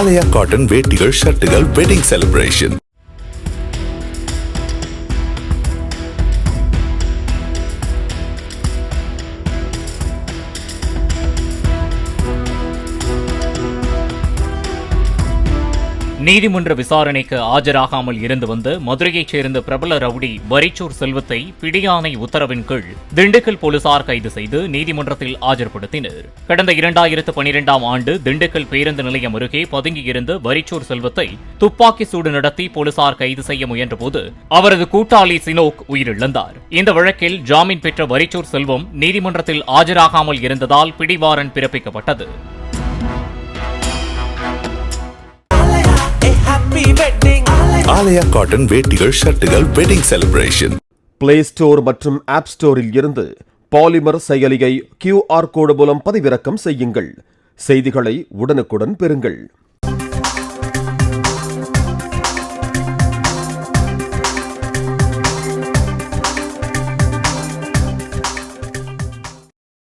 ஆலயா cotton வேட்டிகள் ஷர்ட்டுகள் wedding celebration. நீதிமன்ற விசாரணைக்கு ஆஜராகாமல் இருந்து வந்த மதுரையைச் சேர்ந்த பிரபல ரவுடி வரிச்சூர் செல்வத்தை பிடியாணை உத்தரவின் கீழ் திண்டுக்கல் போலீசார் கைது செய்து நீதிமன்றத்தில் ஆஜர்படுத்தினர். கடந்த 2012ஆம் ஆண்டு திண்டுக்கல் பேருந்து நிலையம் அருகே பதுங்கியிருந்த வரிச்சூர் செல்வத்தை துப்பாக்கி சூடு நடத்தி போலீசார் கைது செய்ய முயன்றபோது அவரது கூட்டாளி சினோக் உயிரிழந்தார். இந்த வழக்கில் ஜாமீன் பெற்ற வரிச்சூர் செல்வம் நீதிமன்றத்தில் ஆஜராகாமல் இருந்ததால் பிடிவாரண்ட் பிறப்பிக்கப்பட்டது. ஆலயா காட்டன் வேட்டிகள் ஷர்ட்டுகள் வெட்டிங் செலிப்ரேஷன். பிளே ஸ்டோர் மற்றும் ஆப் ஸ்டோரில் இருந்து பாலிமர் செயலியை QR கோடு மூலம் பதிவிறக்கம் செய்யுங்கள். செய்திகளை உடனுக்குடன் பெறுங்கள்.